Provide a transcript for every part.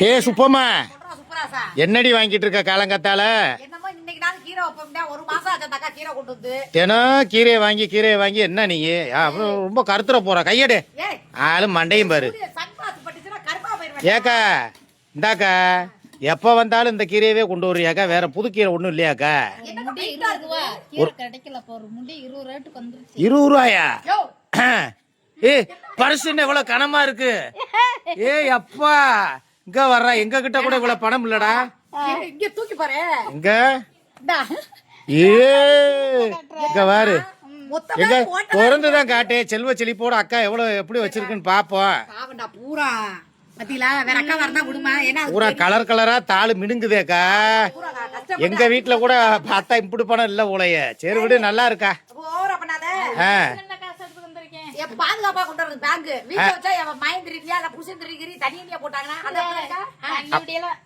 ஏ சுப்பம்மா, என்னடி வாங்கிட்டு இருக்க காலங்கத்தால? தினம் கீரையை வாங்கி என்ன நீ அப்புறம் ரொம்ப கருத்துற போற கையடு ஆளும் மண்டையும் பாரு. ஏக்கா இந்தாக்கா, எப்ப வந்தாலும் இந்த கீரையவே கொண்டு வர்றியாக்கா? வேற புது கீரை ஒண்ணும் இல்லையாக்கா? 20 ரூபாயா? ஏ பரிசுன்னு இவ்வளவு கனமா இருக்கு. ஏ அப்பா, இங்க வர்ற எங்க கிட்ட கூட இவ்வளவு பணம் இல்லடா. இங்க தூக்கி பாரு. இங்க ஏ இங்க வாரு. எங்க பிறந்துதான் காட்டு. செல்வ செழிப்போட அக்கா எவ்வளவு எப்படி வச்சிருக்குன்னு பாப்போம். பூரா பத்தியில வேற அக்கா வரதா விடுமா? ஏன்னா பூரா கலர் கலரா தாளு மினுங்குதேக்கா. எங்க வீட்டுல கூட பார்த்தா இப்படி பணம் இல்ல போலைய. சரி விடு, நல்லா இருக்கா? பாதுகாப்பா கொண்டு வரது பேங்க். வீட்டுல வச்சா மயம் தெரியா இல்ல புருஷன் தெரியுறீ தண்ணியா போட்டாங்கன்னா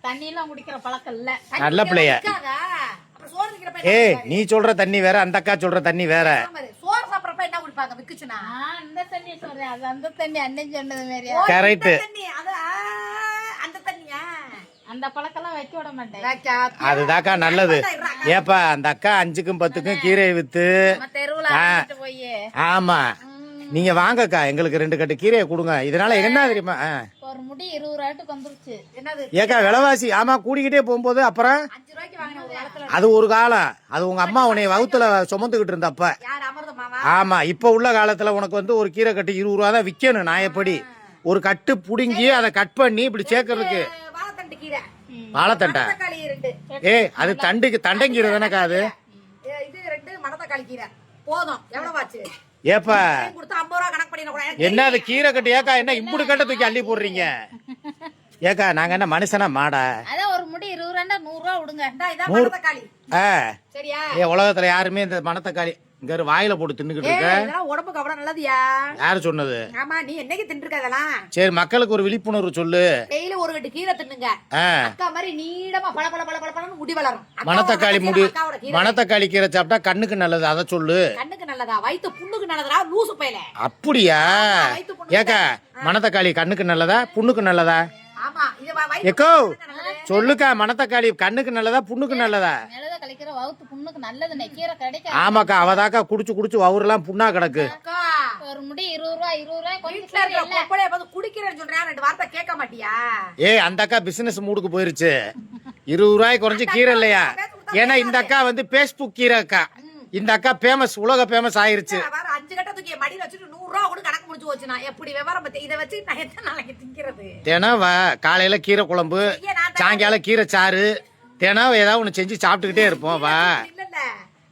தண்ணி எல்லாம் குடிக்கிற பழக்கம் இல்ல. நல்ல பிள்ளைய. ஏ நீ சொல்ற தண்ணி வேற, அந்த அக்கா சொல்ற தண்ணி வேற. சோறு சாப்பிடறப்ப என்ன குடிப்பாங்க? விக்குச்சுனா அந்த தண்ணி சொல்றேன். அது அந்த தண்ணி அண்ணன் சொன்னது மாதிரி. கரெக்ட். அந்த தண்ணியா? அந்த பழக்கெல்லாம் வைக்க விட மாட்டேன். அதுதாக்கா நல்லது. ஏப்பா அந்த அக்கா 5க்கும் 10க்கும் கீரையை வித்து. ஆமா, நீங்க வாங்கக்கா, எங்களுக்கு 2 கட்டு கீரையை கொடுங்க. இதனால என்ன தெரியுமா, ஒரு முடி 20 ரூபாய்க்கு வந்துருச்சு. என்னது ஏக்கா விலைவாசி? ஆமா, கூடிக்கிட்டே போகும்போது அப்புறம் 5 ரூபாய்க்கு வாங்கின ஒரு காலத்துல. அது ஒரு காலம். அது உங்க அம்மா உன்னைய வகுத்துல சுமந்துகிட்டு இருந்தப்ப. யார் அமர்தமாவா? ஆமா, இப்ப உள்ள காலத்துல உனக்கு வந்து ஒரு கீரை கட்டு 20 ரூபா தான் விக்கணும். நான் எப்படி ஒரு கட்டு புடுங்கி அதை கட் பண்ணி இப்படி சேர்க்கறதுக்கு. வாழைத்தண்டு கீரை. வாழைத்தண்டா? தக்காளி 2. ஏ அது தண்டங்கீரை தானேக்கா அது? இது 2 மணத்தக்காளி கீரை போதும். எவ்வளவு ஆச்சு? ஏப்பா கொடுத்து 50 ரூபா கணக்கு பண்ணிட கூடாது. என்ன அது கீரை கட்டு? ஏக்கா என்ன இம்புடு கட்ட தூக்கி அள்ளி போடுறீங்க? ஏக்கா நாங்க என்ன மனுஷனா மாடா? அதான் ஒரு முடி 20 ரூபா 100 ரூபா விடுங்க. இதான் மணத்தக்காளி. சரியா? ஏ உலகத்துல யாருமே இந்த மணத்தக்காளி இங்க வாயில போட்டு தின்னுக்கிட்டு இருக்க. இதெல்லாம் உடம்புக்கு அவ்வளவு நல்லதுயா. யாரு சொன்னது? ஆமா, நீ என்னைக்கு தின்னுருக்க அதெல்லாம்? சரி, மக்களுக்கு ஒரு விழிப்புணர்வு சொல்லு. டெய்லி ஒரு கட்டு கீரை தின்னுங்க. அக்கா மாதிரி நீடமா பல பல பல பல முடி வளரும். மணத்தக்காளி முடி, மணத்தக்காளி கீரை சாப்பிட்டா கண்ணுக்கு நல்லது, அத சொல்லு. கண்ணுக்கு நல்லதா? வயித்து புண்ணுக்கு நல்லதா? லூசு பையல. அப்படியா? ஏக்கா மணத்தக்காளி கண்ணுக்கு நல்லதா புண்ணுக்கு நல்லதா? ஆமா, இது ஏக்கோ சொல்லுக்கா, மணத்தக்காளி கண்ணுக்கு நல்லதா புண்ணுக்கு நல்லதா? நல்லதா கழிக்கிற வவுத்து புண்ணுக்கு நல்லது. கீரை கிடைக்க. ஆமாக்கா, அவதாக்கா குடிச்சு வவுரெல்லாம் புண்ணா கிடக்கு. ஒரு முடி 20 ரூபா 20 ரூபாய் கொஞ்சம் குடிக்கிறேன்னு சொல்றேன். 2 வார்த்தை கேட்க மாட்டியா? ஏய் அந்த அக்கா பிசினஸ் மூடுக்கு போயிருச்சு. 20 ரூபாய் குறைஞ்சு கீரை இல்லையா? ஏன்னா இந்த அக்கா வந்து பேஸ்புக் கீரை அக்கா. இந்த அக்கா பேமஸ், உலக பேமஸ் ஆயிருச்சு. 5 கட்ட தூக்கி மடியில வச்சுட்டு 100 ரூபா கூட கணக்கு முடிச்சு வச்சுனா எப்படி விவரம் பத்தி இதை வச்சு நான் எத்தனை நாளைக்கு திங்கிறது? தினம் காலையில கீரை குழம்பு, சாயங்காலம் கீரை சாறு, தினம் ஏதாவது ஒண்ணு செஞ்சு சாப்பிட்டுக்கிட்டே இருப்போம். வா இல்ல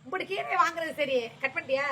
இப்படி கீரை வாங்குறது சரி. கட் பண்ணிட்டியா?